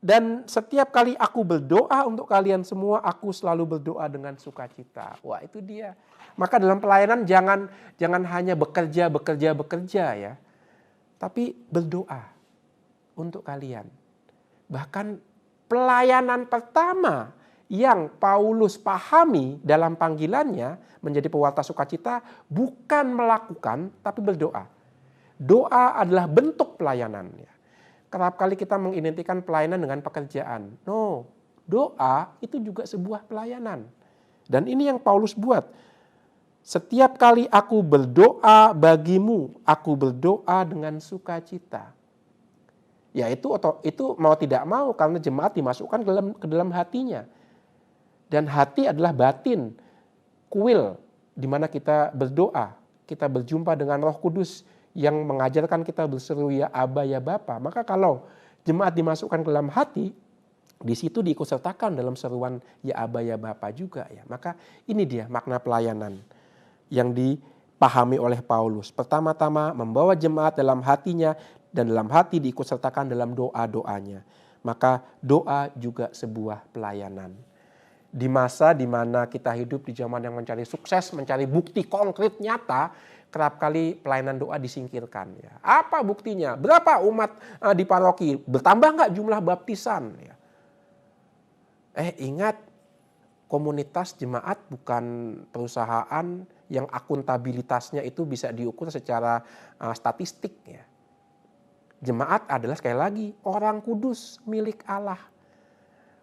Dan setiap kali aku berdoa untuk kalian semua, aku selalu berdoa dengan sukacita. Wah, itu dia. Maka dalam pelayanan jangan hanya bekerja ya. Tapi berdoa untuk kalian. Bahkan pelayanan pertama yang Paulus pahami dalam panggilannya menjadi pewarta sukacita bukan melakukan tapi berdoa. Doa adalah bentuk pelayanan. Kerap kali kita mengidentikan pelayanan dengan pekerjaan. No, doa itu juga sebuah pelayanan. Dan ini yang Paulus buat. Setiap kali aku berdoa bagimu, aku berdoa dengan sukacita. Ya itu mau tidak mau karena jemaat dimasukkan ke dalam hatinya. Dan hati adalah batin, kuil di mana kita berdoa, kita berjumpa dengan Roh Kudus yang mengajarkan kita berseru ya Aba ya Bapa. Maka kalau jemaat dimasukkan ke dalam hati, di situ diikutsertakan dalam seruan ya Aba ya Bapa juga ya. Maka ini dia makna pelayanan yang dipahami oleh Paulus. Pertama-tama membawa jemaat dalam hatinya dan dalam hati diikutsertakan dalam doa-doanya. Maka doa juga sebuah pelayanan. Di masa di mana kita hidup di zaman yang mencari sukses, mencari bukti konkret nyata, kerap kali pelayanan doa disingkirkan. Ya. Apa buktinya? Berapa umat di paroki? Bertambah nggak jumlah baptisan? Ya. Ingat, komunitas jemaat bukan perusahaan yang akuntabilitasnya itu bisa diukur secara statistik. Ya. Jemaat adalah sekali lagi orang kudus milik Allah.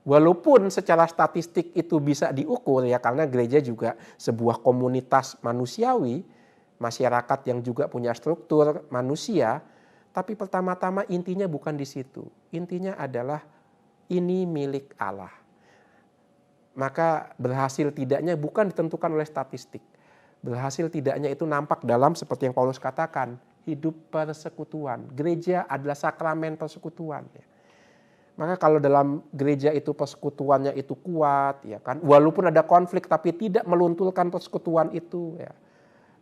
Walaupun secara statistik itu bisa diukur ya karena gereja juga sebuah komunitas manusiawi, masyarakat yang juga punya struktur manusia, tapi pertama-tama intinya bukan di situ. Intinya adalah ini milik Allah. Maka berhasil tidaknya bukan ditentukan oleh statistik. Berhasil tidaknya itu nampak dalam seperti yang Paulus katakan, hidup persekutuan. Gereja adalah sakramen persekutuan. Ya. Maka kalau dalam gereja itu persekutuannya itu kuat, ya kan, walaupun ada konflik tapi tidak melunturkan persekutuan itu, ya,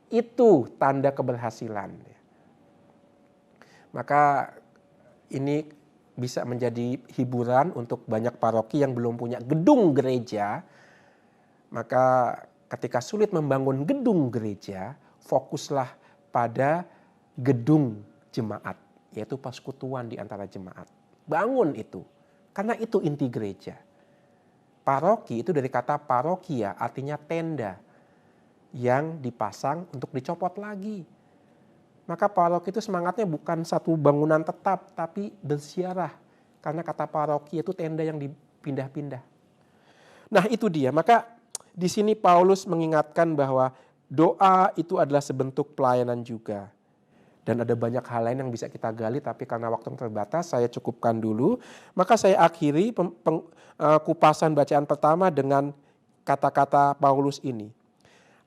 itu tanda keberhasilan. Ya. Maka ini bisa menjadi hiburan untuk banyak paroki yang belum punya gedung gereja. Maka ketika sulit membangun gedung gereja, fokuslah pada gedung jemaat, yaitu persekutuan di antara jemaat. Bangun itu, karena itu inti gereja. Paroki itu dari kata parokia, artinya tenda yang dipasang untuk dicopot lagi. Maka paroki itu semangatnya bukan satu bangunan tetap, tapi berziarah. Karena kata paroki itu tenda yang dipindah-pindah. Nah itu dia, maka di sini Paulus mengingatkan bahwa doa itu adalah sebentuk pelayanan juga. Dan ada banyak hal lain yang bisa kita gali, tapi karena waktu yang terbatas saya cukupkan dulu. Maka saya akhiri kupasan bacaan pertama dengan kata-kata Paulus ini.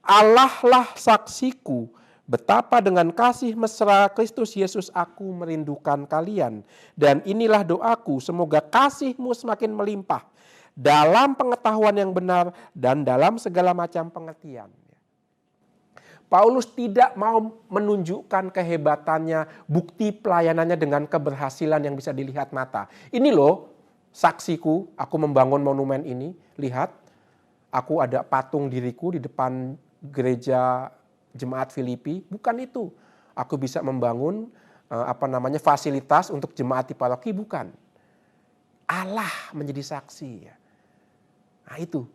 Allah lah saksiku, betapa dengan kasih mesra Kristus Yesus aku merindukan kalian. Dan inilah doaku, semoga kasihmu semakin melimpah dalam pengetahuan yang benar dan dalam segala macam pengertian. Paulus tidak mau menunjukkan kehebatannya, bukti pelayanannya dengan keberhasilan yang bisa dilihat mata. Ini loh saksiku, aku membangun monumen ini. Lihat, aku ada patung diriku di depan gereja jemaat Filipi. Bukan itu. Aku bisa membangun fasilitas untuk jemaat di paroki, bukan. Allah menjadi saksi. Nah itu.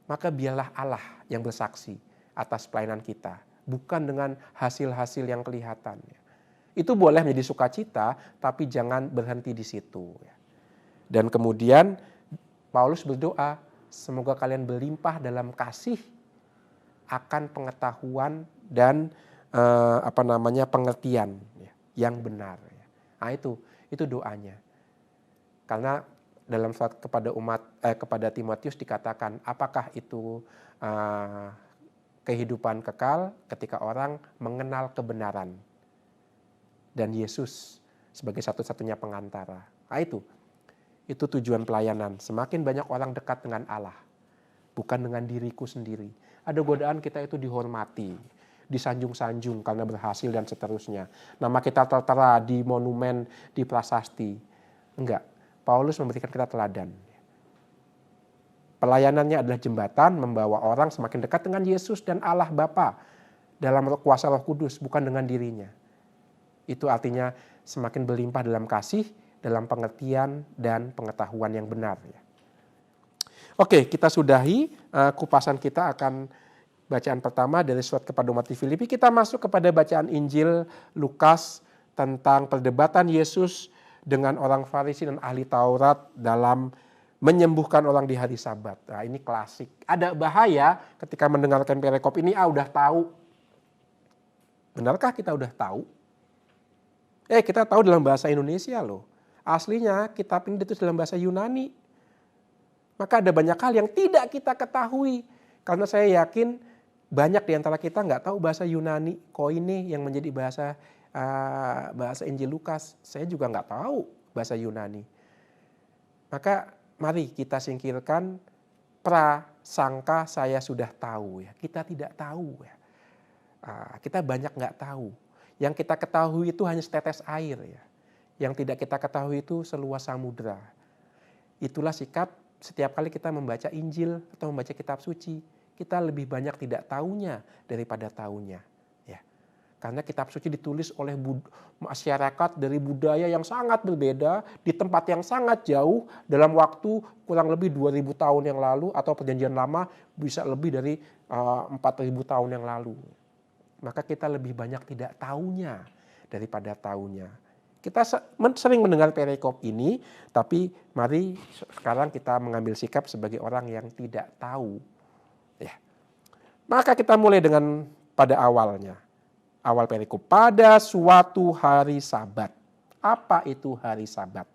Maka biarlah Allah yang bersaksi atas pelayanan kita, bukan dengan hasil-hasil yang kelihatan. Itu boleh menjadi sukacita, tapi jangan berhenti di situ. Dan kemudian Paulus berdoa, semoga kalian berlimpah dalam kasih akan pengetahuan dan pengertian yang benar. Nah itu doanya. Karena dalam surat kepada Timotius dikatakan, apakah itu kehidupan kekal ketika orang mengenal kebenaran dan Yesus sebagai satu-satunya pengantara. Nah itu tujuan pelayanan. Semakin banyak orang dekat dengan Allah, bukan dengan diriku sendiri. Ada godaan kita itu dihormati, disanjung-sanjung karena berhasil dan seterusnya. Nama kita tertera di monumen, di prasasti. Enggak, Paulus memberikan kita teladan. Pelayanannya adalah jembatan membawa orang semakin dekat dengan Yesus dan Allah Bapa dalam kuasa Roh Kudus, bukan dengan dirinya. Itu artinya semakin berlimpah dalam kasih, dalam pengertian dan pengetahuan yang benar. Oke, kita sudahi kupasan kita akan bacaan pertama dari surat kepada umat di Filipi. Kita masuk kepada bacaan Injil Lukas tentang perdebatan Yesus dengan orang Farisi dan ahli Taurat dalam menyembuhkan orang di hari Sabat. Nah, ini klasik. Ada bahaya ketika mendengarkan perikop ini, udah tahu. Benarkah kita udah tahu? Kita tahu dalam bahasa Indonesia loh. Aslinya kitab ini ditulis dalam bahasa Yunani. Maka ada banyak hal yang tidak kita ketahui. Karena saya yakin banyak di antara kita nggak tahu bahasa Yunani. Koine yang menjadi bahasa Injil Lukas. Saya juga nggak tahu bahasa Yunani. Maka mari kita singkirkan prasangka saya sudah tahu. Kita tidak tahu. Kita banyak nggak tahu. Yang kita ketahui itu hanya setetes air. Yang tidak kita ketahui itu seluas samudra. Itulah sikap setiap kali kita membaca Injil atau membaca kitab suci. Kita lebih banyak tidak tahunya daripada tahunya. Karena kitab suci ditulis oleh masyarakat dari budaya yang sangat berbeda, di tempat yang sangat jauh, dalam waktu kurang lebih 2000 tahun yang lalu, atau perjanjian lama bisa lebih dari 4000 tahun yang lalu. Maka kita lebih banyak tidak tahunya daripada tahunya. Kita sering mendengar perikop ini, tapi mari sekarang kita mengambil sikap sebagai orang yang tidak tahu. Maka kita mulai dengan pada awalnya. Awal perikop, pada suatu hari Sabat. Apa itu hari Sabat?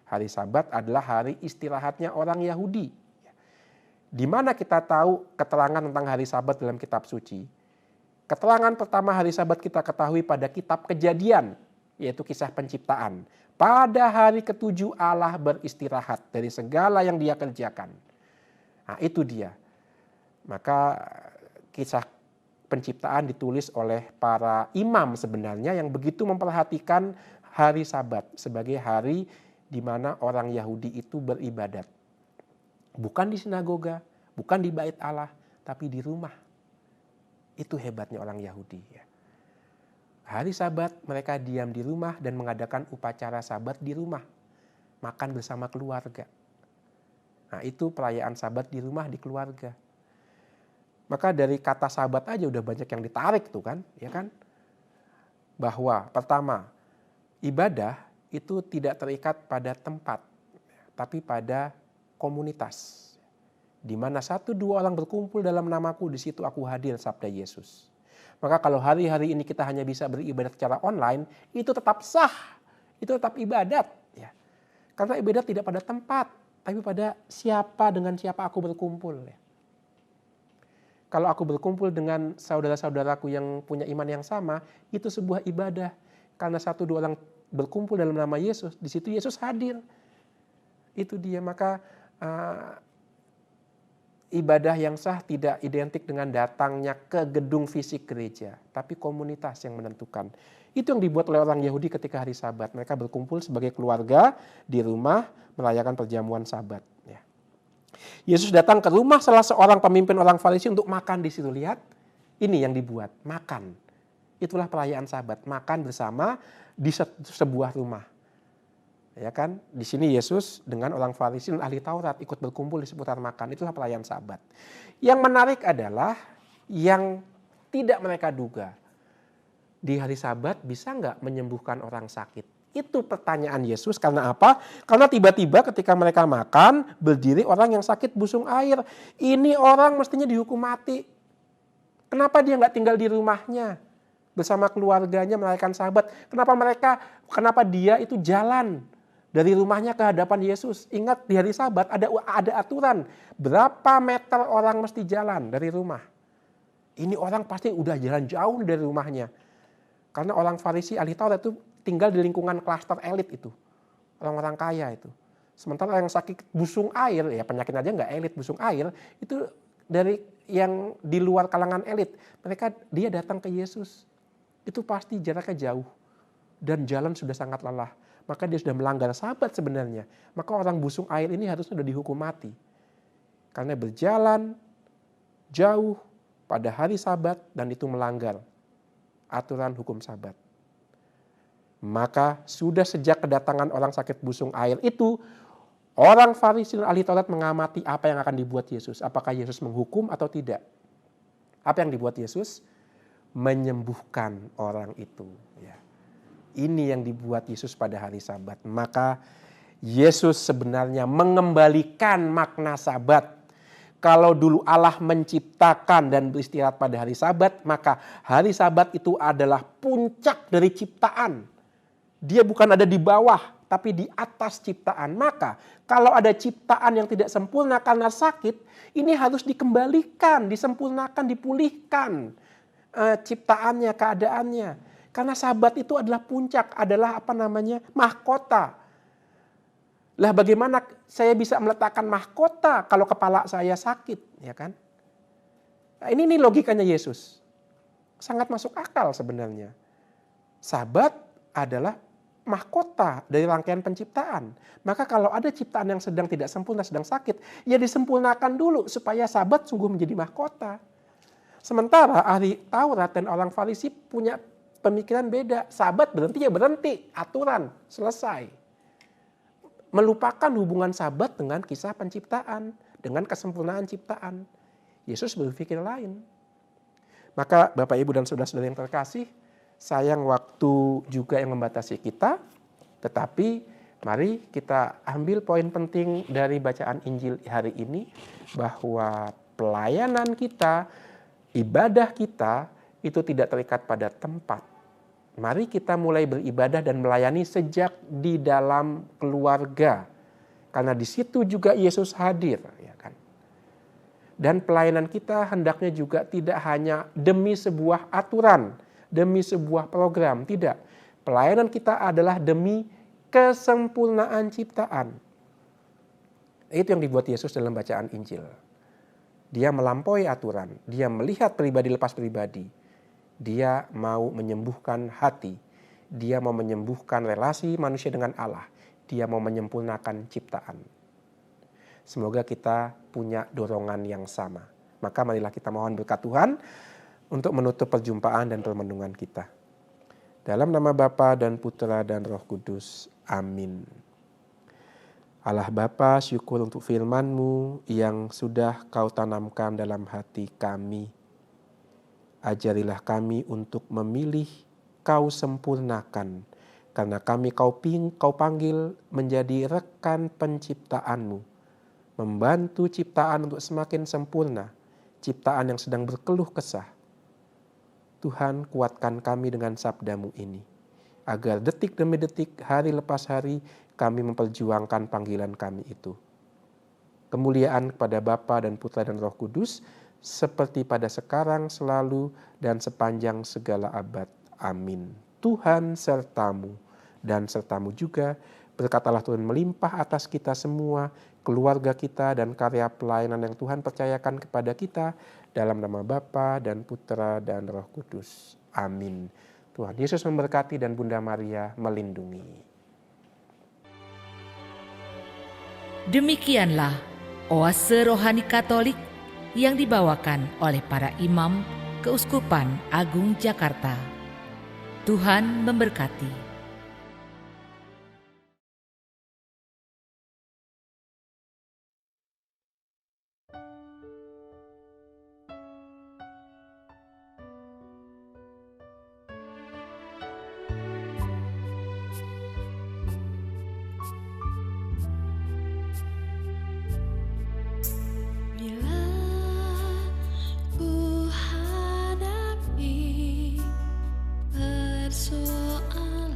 Hari Sabat adalah hari istirahatnya orang Yahudi. Di mana kita tahu keterangan tentang hari Sabat dalam kitab suci? Keterangan pertama hari Sabat kita ketahui pada kitab Kejadian, yaitu kisah penciptaan. Pada hari ketujuh Allah beristirahat dari segala yang Dia kerjakan. Nah, itu dia. Maka kisah penciptaan ditulis oleh para imam sebenarnya yang begitu memperhatikan hari Sabat sebagai hari di mana orang Yahudi itu beribadat. Bukan di sinagoga, bukan di bait Allah, tapi di rumah. Itu hebatnya orang Yahudi. Hari Sabat mereka diam di rumah dan mengadakan upacara Sabat di rumah. Makan bersama keluarga. Nah, itu perayaan Sabat di rumah, di keluarga. Maka dari kata Sabat aja udah banyak yang ditarik tuh kan, ya kan? bahwa pertama, ibadah itu tidak terikat pada tempat, tapi pada komunitas. Di mana 1-2 orang berkumpul dalam namaku, di situ aku hadir, sabda Yesus. Maka kalau hari-hari ini kita hanya bisa beribadat secara online, itu tetap sah, itu tetap ibadat. Ya. Karena ibadat tidak pada tempat, tapi pada siapa dengan siapa aku berkumpul. Ya. Kalau aku berkumpul dengan saudara-saudaraku yang punya iman yang sama, itu sebuah ibadah. Karena 1-2 orang berkumpul dalam nama Yesus, di situ Yesus hadir. Itu dia, maka ibadah yang sah tidak identik dengan datangnya ke gedung fisik gereja, tapi komunitas yang menentukan. Itu yang dibuat oleh orang Yahudi ketika hari Sabat. Mereka berkumpul sebagai keluarga di rumah merayakan perjamuan Sabat. Ya. Yesus datang ke rumah salah seorang pemimpin orang Farisi untuk makan di situ. Lihat, ini yang dibuat, makan. Itulah perayaan Sabat, makan bersama di sebuah rumah. Ya kan, di sini Yesus dengan orang Farisi dan ahli Taurat ikut berkumpul di seputar makan. Itulah perayaan Sabat. Yang menarik adalah yang tidak mereka duga. Di hari Sabat bisa nggak menyembuhkan orang sakit? Itu pertanyaan Yesus. Karena apa? Karena tiba-tiba ketika mereka makan, berdiri orang yang sakit busung air. Ini orang mestinya dihukum mati. Kenapa dia nggak tinggal di rumahnya bersama keluarganya merayakan Sabat? Kenapa dia itu jalan dari rumahnya ke hadapan Yesus? Ingat, di hari Sabat ada aturan. Berapa meter orang mesti jalan dari rumah? Ini orang pasti udah jalan jauh dari rumahnya. Karena orang Farisi ahli Taurat itu tinggal di lingkungan klaster elit itu. Orang-orang kaya itu. Sementara yang sakit busung air, ya penyakit aja nggak elit, busung air, itu dari yang di luar kalangan elit. Dia datang ke Yesus. Itu pasti jaraknya jauh. Dan jalan sudah sangat lelah. Maka dia sudah melanggar Sabat sebenarnya. Maka orang busung air ini harusnya sudah dihukum mati. Karena berjalan jauh pada hari Sabat dan itu melanggar aturan hukum Sabat. Maka sudah sejak kedatangan orang sakit busung air itu, orang Farisi dan ahli Taurat mengamati apa yang akan dibuat Yesus. Apakah Yesus menghukum atau tidak? Apa yang dibuat Yesus? Menyembuhkan orang itu. Ya. Ini yang dibuat Yesus pada hari Sabat. Maka Yesus sebenarnya mengembalikan makna Sabat. Kalau dulu Allah menciptakan dan beristirahat pada hari Sabat, maka hari Sabat itu adalah puncak dari ciptaan. Dia bukan ada di bawah, tapi di atas ciptaan. Maka kalau ada ciptaan yang tidak sempurna karena sakit, ini harus dikembalikan, disempurnakan, dipulihkan ciptaannya, keadaannya. Karena Sabat itu adalah puncak, adalah mahkota. Lah bagaimana saya bisa meletakkan mahkota kalau kepala saya sakit, ya kan? Nah, ini logikanya Yesus. Sangat masuk akal sebenarnya. Sabat adalah mahkota dari rangkaian penciptaan. Maka kalau ada ciptaan yang sedang tidak sempurna, sedang sakit, ya disempurnakan dulu supaya Sabat sungguh menjadi mahkota. Sementara ahli Taurat dan orang Farisi punya pemikiran beda. Sabat berhenti ya berhenti, aturan, selesai. Melupakan hubungan Sabat dengan kisah penciptaan, dengan kesempurnaan ciptaan. Yesus berpikir lain. Maka Bapak, Ibu, dan saudara-saudara yang terkasih, sayang waktu juga yang membatasi kita, tetapi mari kita ambil poin penting dari bacaan Injil hari ini, bahwa pelayanan kita, ibadah kita, itu tidak terikat pada tempat. Mari kita mulai beribadah dan melayani sejak di dalam keluarga. Karena di situ juga Yesus hadir. Ya kan? Dan pelayanan kita hendaknya juga tidak hanya demi sebuah aturan, demi sebuah program. Tidak. Pelayanan kita adalah demi kesempurnaan ciptaan. Itu yang dibuat Yesus dalam bacaan Injil. Dia melampaui aturan. Dia melihat pribadi lepas pribadi. Dia mau menyembuhkan hati. Dia mau menyembuhkan relasi manusia dengan Allah. Dia mau menyempurnakan ciptaan. Semoga kita punya dorongan yang sama. Maka marilah kita mohon berkat Tuhan untuk menutup perjumpaan dan permenungan kita. Dalam nama Bapa dan Putra dan Roh Kudus. Amin. Allah Bapa, syukur untuk firman-Mu yang sudah Kau tanamkan dalam hati kami. Ajarilah kami untuk memilih Kau sempurnakan, karena kami Kau panggil menjadi rekan penciptaan-Mu, membantu ciptaan untuk semakin sempurna, ciptaan yang sedang berkeluh kesah. Tuhan, kuatkan kami dengan sabda-Mu ini, agar detik demi detik, hari lepas hari, kami memperjuangkan panggilan kami itu. Kemuliaan kepada Bapa dan Putra dan Roh Kudus, seperti pada sekarang, selalu, dan sepanjang segala abad. Amin. Tuhan sertamu, dan sertamu juga. Berkat Allah Tuhan melimpah atas kita semua, keluarga kita, dan karya pelayanan yang Tuhan percayakan kepada kita, dalam nama Bapa dan Putra dan Roh Kudus. Amin. Tuhan Yesus memberkati dan Bunda Maria melindungi. Demikianlah Oase Rohani Katolik yang dibawakan oleh para imam Keuskupan Agung Jakarta. Tuhan memberkati. Bila ku hadapi persoalan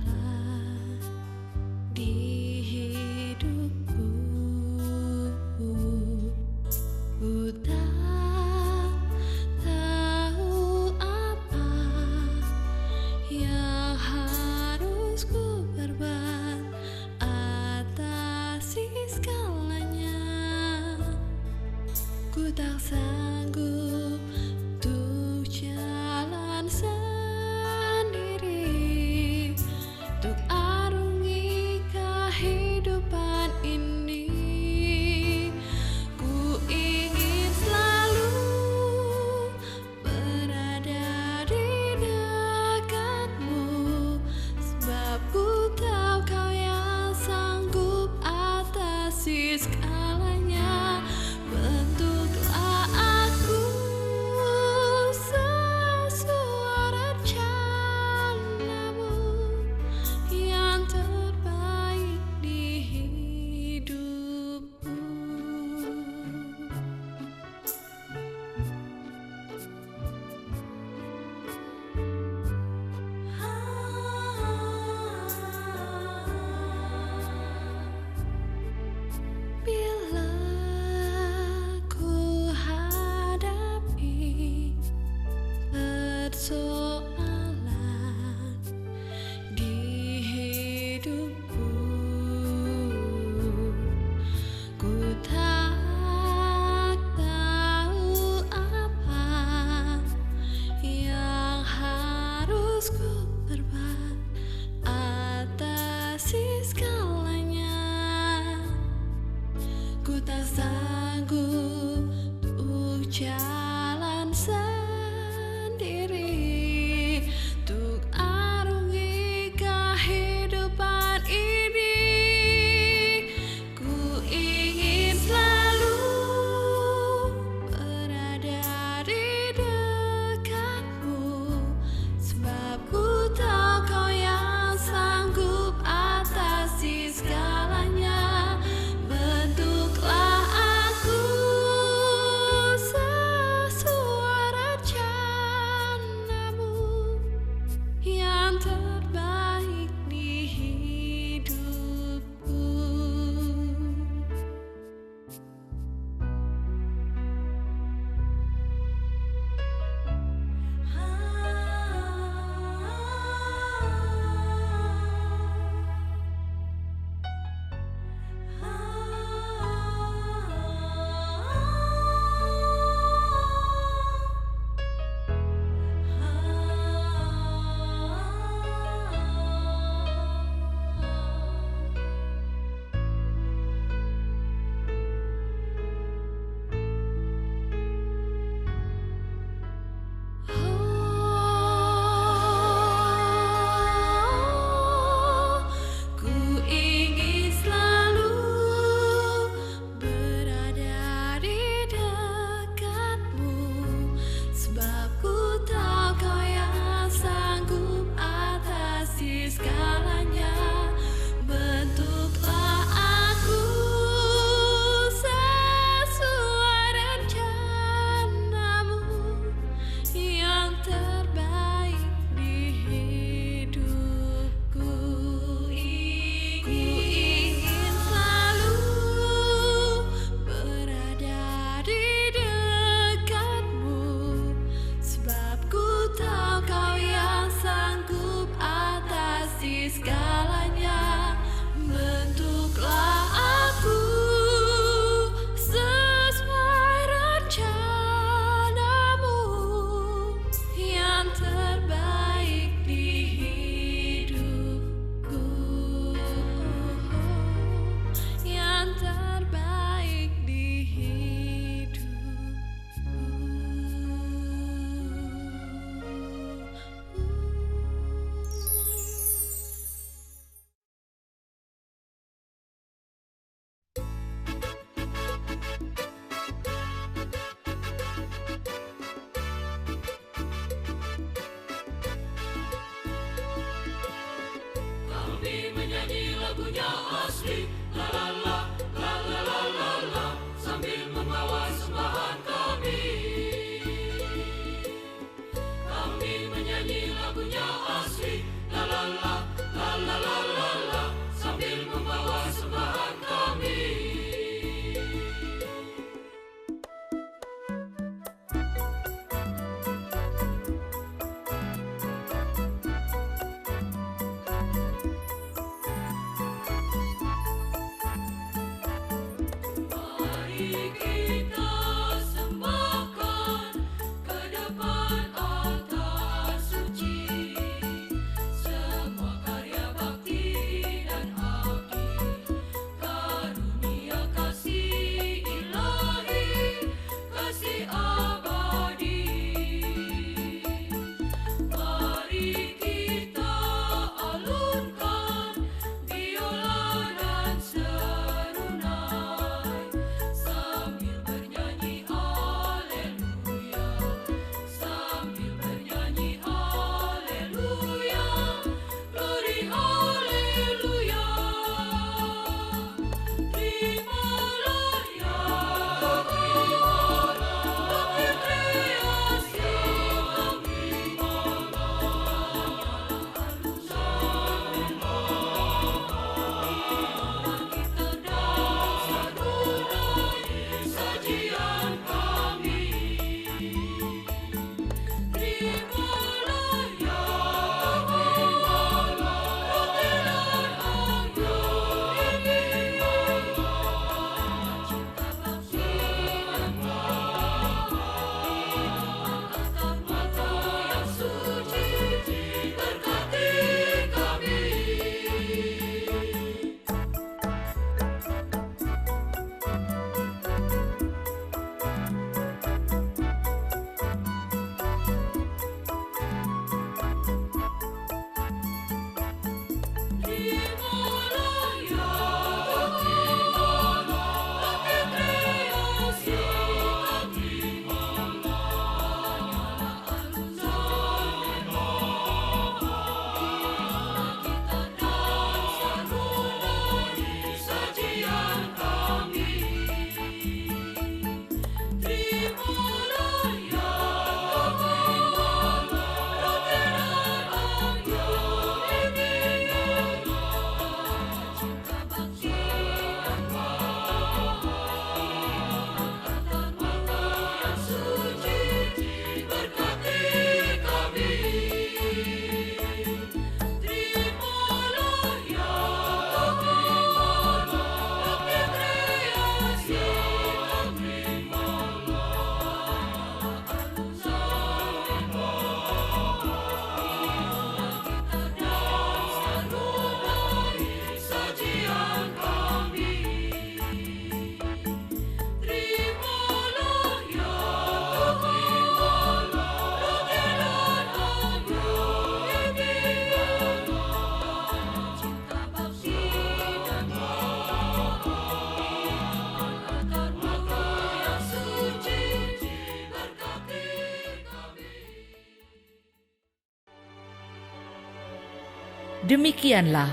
Demikianlah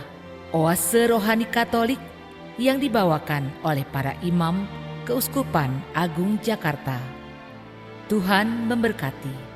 oase rohani Katolik yang dibawakan oleh para imam Keuskupan Agung Jakarta. Tuhan memberkati.